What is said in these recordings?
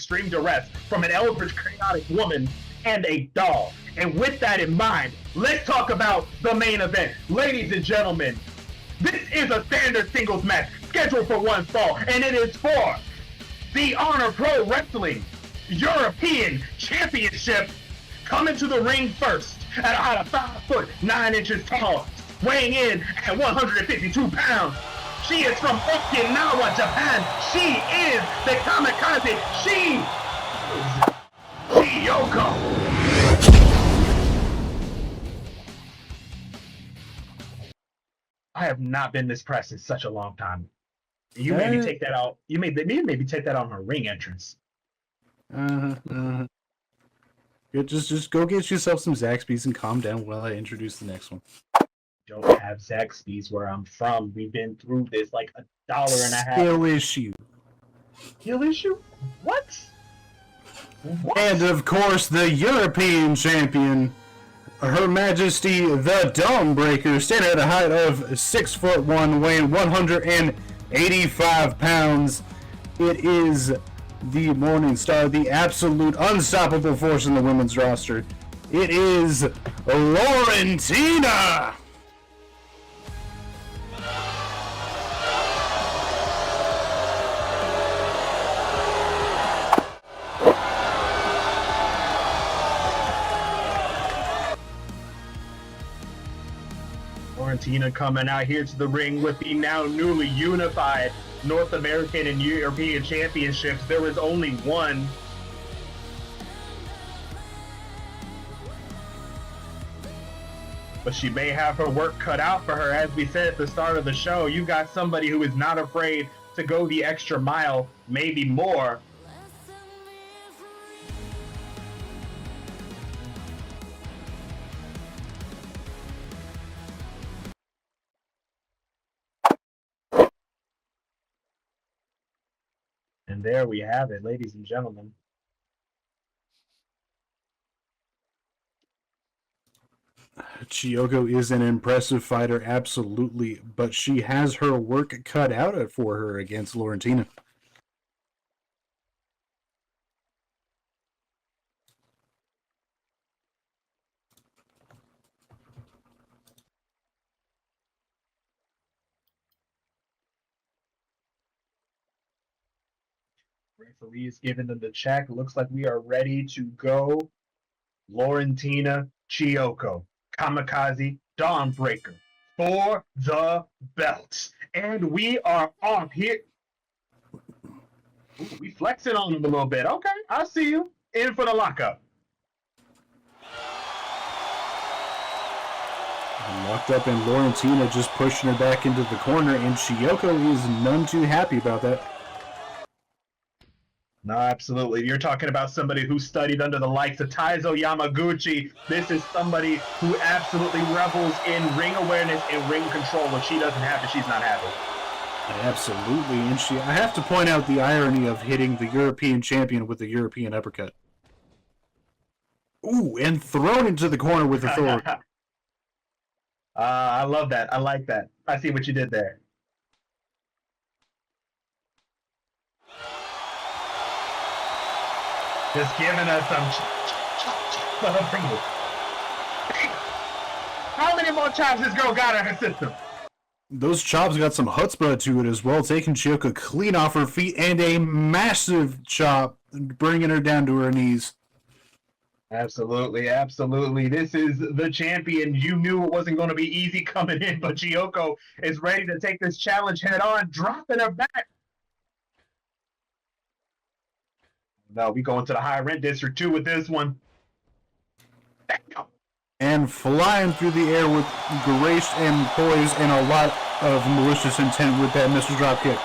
extreme duress from an eldritch chaotic woman and a doll. And with that in mind, let's talk about the main event. Ladies and gentlemen, this is a standard singles match scheduled for one fall, and it is for the Honor Pro Wrestling European Championship. Coming to the ring first at a height of 5 foot 9 inches tall, weighing in at 152 pounds. She is from Okinawa, Japan. She is the Kamikaze. She is Chiyoko. I have not been this pressed in such a long time. You made me take that out. You made me take that on her ring entrance. Just go get yourself some Zaxby's and calm down while I introduce the next one. Don't have Zaxby's where I'm from. We've been through this like $1.50. Skill issue. Skill issue? What? And of course, the European champion, Her Majesty the Dawnbreaker, standing at a height of 6'1", weighing 185 pounds. It is the Morning Star, the absolute unstoppable force in the women's roster. It is Laurentina! Laurentina coming out here to the ring with the now newly unified North American and European championships. There was only one. But she may have her work cut out for her. As we said at the start of the show, you got somebody who is not afraid to go the extra mile, maybe more. And there we have it, ladies and gentlemen. Chiyoko is an impressive fighter, absolutely, but she has her work cut out for her against Laurentina. Referee is giving them the check. Looks like we are ready to go. Laurentina, Chiyoko, Kamikaze, Dawnbreaker for the belts. And we are off here. Ooh, we flexing on them a little bit. Okay, I see you. In for the lockup. Locked up, and Laurentina just pushing her back into the corner, and Chiyoko is none too happy about that. No, absolutely. You're talking about somebody who studied under the likes of Taizo Yamaguchi. This is somebody who absolutely revels in ring awareness and ring control. When she doesn't have it, she's not happy. Absolutely. And I have to point out the irony of hitting the European champion with the European uppercut. Ooh, and thrown into the corner with authority. I love that. I like that. I see what you did there. Just giving us some How many more chops this girl got in her system? Those chops got some chutzpah to it as well, taking Chiyoko clean off her feet, and a massive chop, bringing her down to her knees. Absolutely, absolutely. This is the champion. You knew it wasn't going to be easy coming in, but Chiyoko is ready to take this challenge head on, dropping her back. No, we go into the high rent district too with this one. And flying through the air with grace and poise and a lot of malicious intent with that missile drop kick.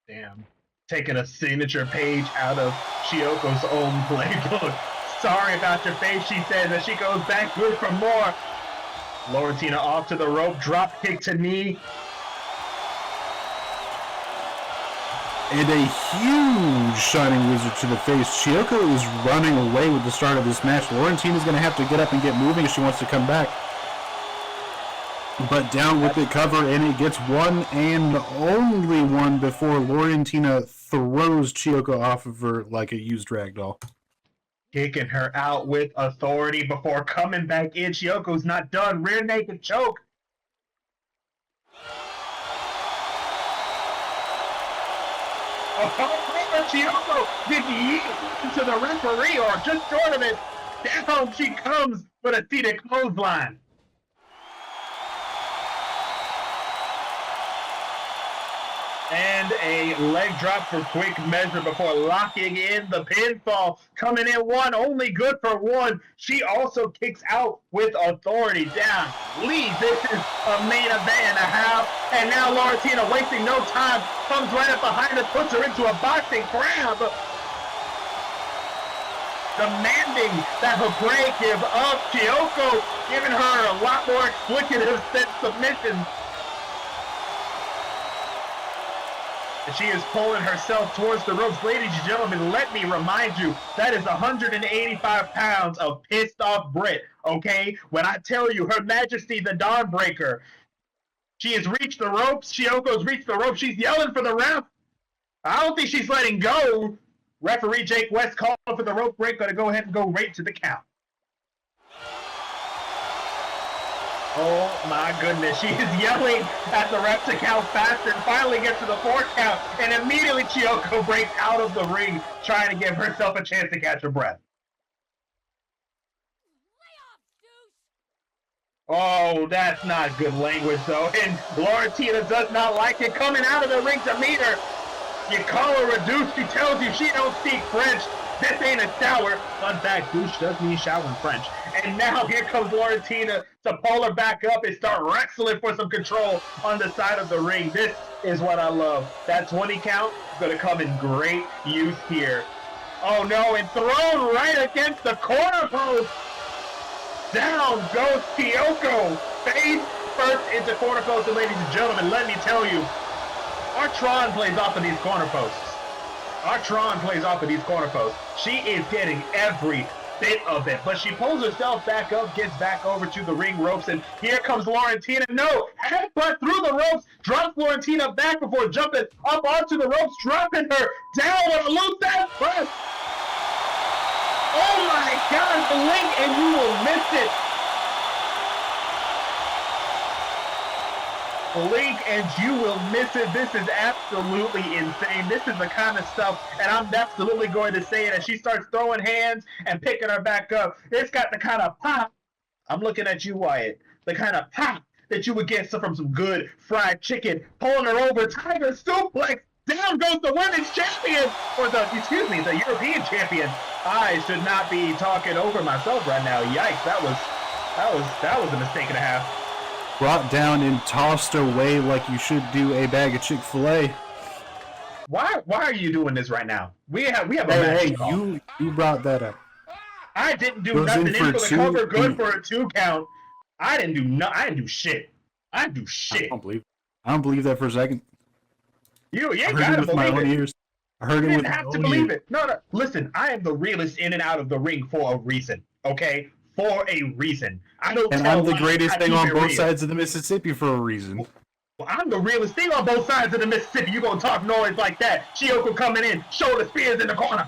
Damn. Taking a signature page out of Chiyoko's own playbook. Sorry about your face, she says, as she goes back good for more. Laurentina off to the rope, drop kick to knee. And a huge Shining Wizard to the face. Chiyoko is running away with the start of this match. Laurentina's going to have to get up and get moving if she wants to come back. But down with the cover, and it gets one and only one before Laurentina throws Chiyoko off of her like a used ragdoll. Kicking her out with authority before coming back in. Chiyoko's not done. Rear naked choke. Oh, Chiyoko did yeet to the referee, or just short of it. Down she comes with a seated clothesline. And a leg drop for quick measure before locking in the pinfall. Coming in one, only good for one. She also kicks out with authority down. Lee, this is a main event and a half. And now Laurentina, wasting no time, comes right up behind her, puts her into a boxing grab. Demanding that Habre give up. Chiyoko giving her a lot more explicative than submission. She is pulling herself towards the ropes. Ladies and gentlemen, let me remind you, that is 185 pounds of pissed off Brit, okay? When I tell you, Her Majesty the Dawnbreaker, she has reached the ropes. Chiyoko's reached the ropes. She's yelling for the ref. I don't think she's letting go. Referee Jake West called for the rope break. Gonna go ahead and go right to the count. Oh my goodness, she is yelling at the ref to count faster and finally gets to the 4 count, and immediately Chiyoko breaks out of the ring, trying to give herself a chance to catch her breath. Oh, that's not good language though, and Laurentina does not like it. Coming out of the ring to meet her. You call her a douche, she tells you she don't speak French. This ain't a shower. Fun fact, douche does mean shower in French. And now here comes Laurentina to pull her back up and start wrestling for some control on the side of the ring. This is what I love. That 20 count is going to come in great use here. Oh no, and thrown right against the corner post. Down goes Chiyoko. Face first into corner post. And ladies and gentlemen, let me tell you, our Tron plays off of these corner posts. Our Tron plays off of these corner posts. She is getting every bit of it, but she pulls herself back up, gets back over to the ring ropes, and here comes Laurentina. No, headbutt through the ropes, drops Laurentina back before jumping up onto the ropes, dropping her down with a loose headbutt. Oh my God, blink and you will miss it. Blink and you will miss it. This is absolutely insane. This is the kind of stuff, and I'm absolutely going to say it as she starts throwing hands and picking her back up. It's got the kind of pop. I'm looking at you, Wyatt. The kind of pop that you would get from some good fried chicken. Pulling her over, tiger suplex. Down goes the women's champion, or the European champion. I should not be talking over myself right now. Yikes! That was a mistake and a half. Brought down and tossed away like you should do a bag of Chick-fil-A. Why are you doing this right now? We have a match. Hey, you brought that up. I didn't do nothing in for the cover, good for a 2 count. I didn't do shit. I didn't do shit. I don't believe that for a second. You ain't gotta believe it. Ears. I heard you it didn't have to believe it. No. Listen, I am the realest in and out of the ring for a reason. Okay? For a reason. I'm the greatest thing on both sides of the Mississippi for a reason. Well, I'm the realest thing on both sides of the Mississippi. You gonna talk noise like that? Chiyoko coming in, shoulder spears in the corner.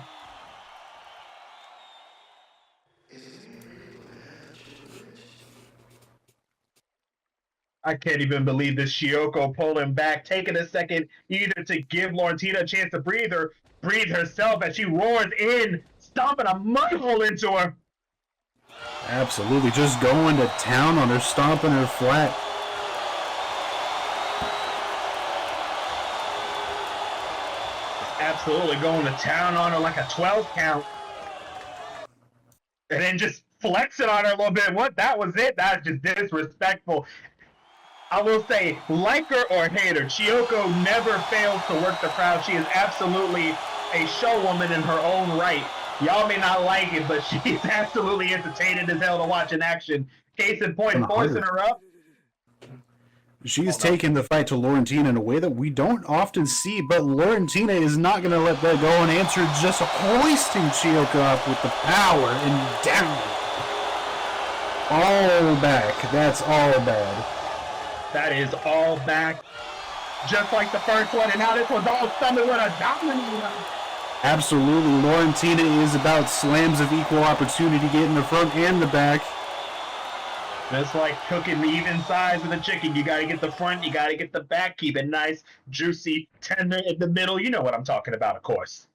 I can't even believe this. Chiyoko pulling back, taking a second either to give Laurentina a chance to breathe herself as she roars in, stomping a mud hole into her. Absolutely, just going to town on her, stomping her flat. Absolutely going to town on her like a 12 count. And then just flexing on her a little bit. What? That was it? That's just disrespectful. I will say, like her or hate her, Chiyoko never fails to work the crowd. She is absolutely a showwoman in her own right. Y'all may not like it, but she's absolutely entertaining as hell to watch in action. Case in point, forcing her up. She's taking the fight to Laurentina in a way that we don't often see, but Laurentina is not going to let that go and answer, just hoisting Chiyoko up with the power and down. All back. That's all bad. That is all back. Just like the first one, and now this one's all summoned with a dominator. Absolutely. Laurentina is about slams of equal opportunity, getting the front and the back. That's like cooking the even size of the chicken. You got to get the front, you got to get the back, keep it nice, juicy, tender in the middle. You know what I'm talking about, of course.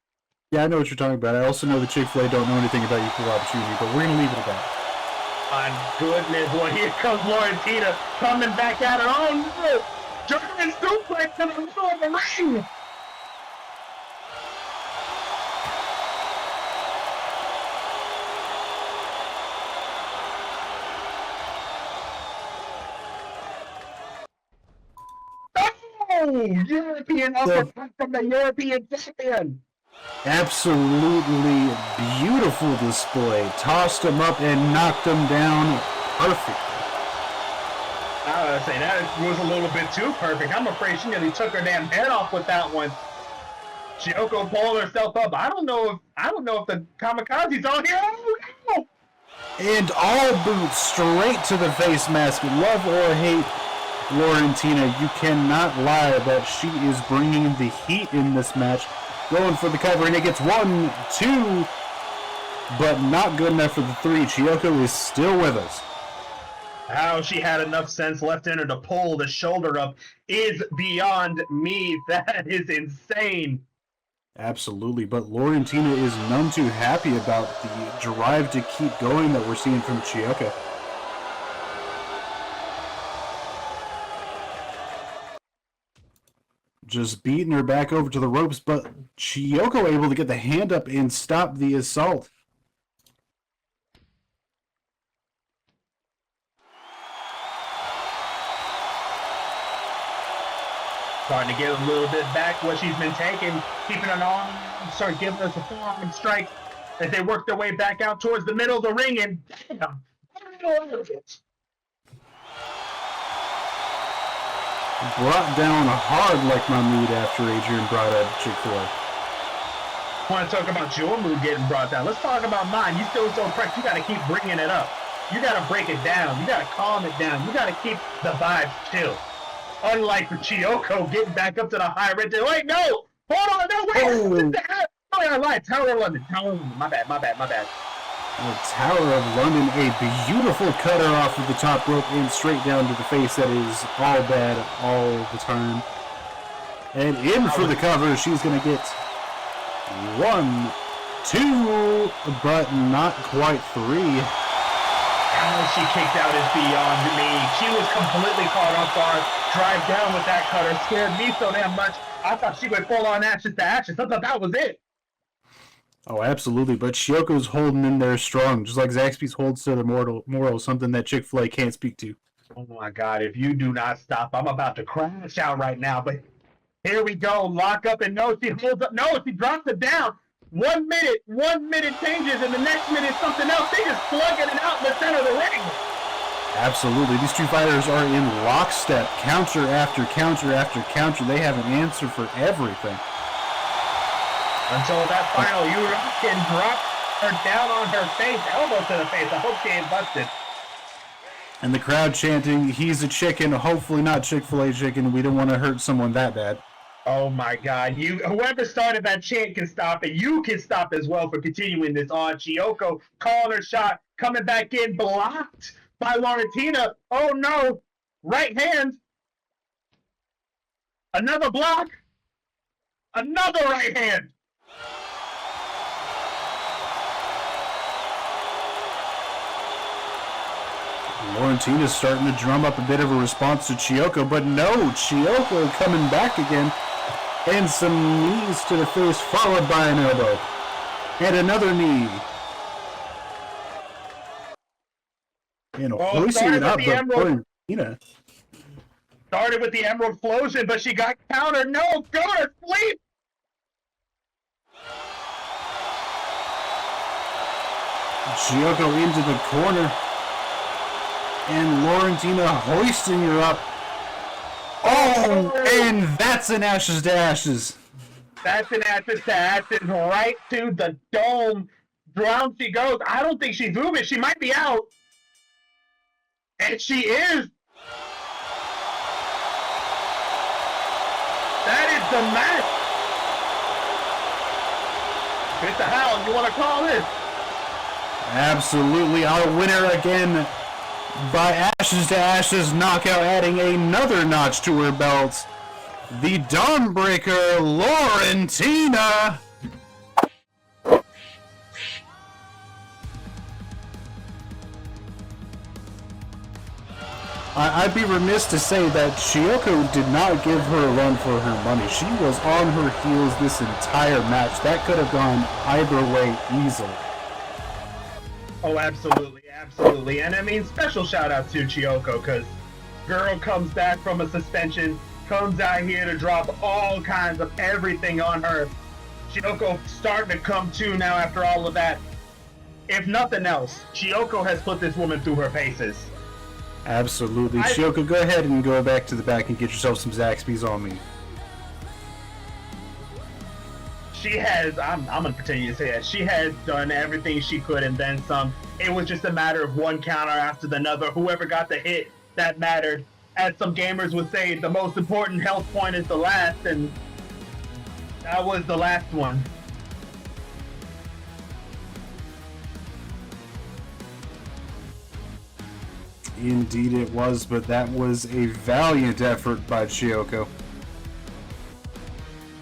Yeah, I know what you're talking about. I also know that Chick-fil-A don't know anything about equal opportunity, but we're going to leave it at that. My goodness, well, here comes Laurentina coming back at her. Oh, no! German suplex in the middle of the ring! European uppercut from the European champion. Absolutely beautiful display. Tossed him up and knocked him down perfect. I would say that was a little bit too perfect. I'm afraid she nearly took her damn head off with that one. Chiyoko pulled herself up. I don't know if the kamikaze's on here. Oh, no. And all boots straight to the face mask. Love or hate Laurentina, you cannot lie that she is bringing the heat in this match. Going for the cover, and it gets 1, 2, but not good enough for the 3. Chiyoko is still with us. How she had enough sense left in her to pull the shoulder up is beyond me. That is insane. Absolutely, but Laurentina is none too happy about the drive to keep going that we're seeing from Chiyoko. Just beating her back over to the ropes, but Chiyoko able to get the hand up and stop the assault. Starting to get a little bit back what she's been taking, keeping an arm, start giving us a forearm strike as they work their way back out towards the middle of the ring, and damn, brought down hard like my mood after Adrian brought up Chick-fil-A. I want to talk about your mood getting brought down. Let's talk about mine. You still so fresh. You got to keep bringing it up. You got to break it down. You got to calm it down. You got to keep the vibes chill. Unlike for Chiyoko getting back up to the high red. Wait, no! Hold on, no, wait! Oh, I lied. Tower of London. My bad. The Tower of London, a beautiful cutter off of the top rope and straight down to the face. That is all bad all the time. And in for the cover, she's going to get 1, 2, but not quite 3. How she kicked out is beyond me. She was completely caught off guard. Drive down with that cutter scared me so damn much. I thought she went full on ashes to ashes. I thought that was it. Oh, absolutely. But Chiyoko's holding in there strong, just like Zaxby's holds to the moral, something that Chick-fil-A can't speak to. Oh my God, if you do not stop, I'm about to crash out right now. But here we go. Lock up, and no, she holds up. No, she drops it down. 1 minute changes, and the next minute something else. They just slugging it out in the center of the ring. Absolutely. These two fighters are in lockstep, counter after counter after counter. They have an answer for everything. Until that final can drop her down on her face, elbow to the face. I hope she ain't busted. And the crowd chanting, "He's a chicken," hopefully not Chick-fil-A chicken. We don't want to hurt someone that bad. Oh my God. Whoever started that chant can stop it. You can stop as well for continuing this on. Chiyoko calling her shot, coming back in, blocked by Laurentina. Oh no. Right hand. Another block. Another right hand. Laurentina's starting to drum up a bit of a response to Chiyoko, but no, Chiyoko coming back again. And some knees to the face, followed by an elbow. And another knee. And hoisting it up, but Laurentina. Started with the Emerald Explosion, but she got countered. No, go to sleep. Chiyoko into the corner. And Laurentina hoisting her up. Oh, and that's an ashes to ashes. That's an ashes to ashes right to the dome. Down she goes. I don't think she's moving. She might be out. And she is. That is the match. What the hell you want to call this? Absolutely. Our winner again by ashes to ashes knockout, adding another notch to her belt. The Dawnbreaker, Laurentina. I'd be remiss to say that Chiyoko did not give her a run for her money. She was on her heels this entire match. That could have gone either way easily. Oh, absolutely, absolutely. And I mean, special shout out to Chiyoko, because girl comes back from a suspension, comes out here to drop all kinds of everything on her. Chiyoko starting to come to now after all of that. If nothing else, Chiyoko has put this woman through her paces. Absolutely. Chiyoko, go ahead and go back to the back and get yourself some Zaxby's on me. She has, I'm going to continue to say that, she has done everything she could and then some. It was just a matter of one counter after another. Whoever got the hit, that mattered. As some gamers would say, the most important health point is the last, and that was the last one. Indeed it was, but that was a valiant effort by Chiyoko.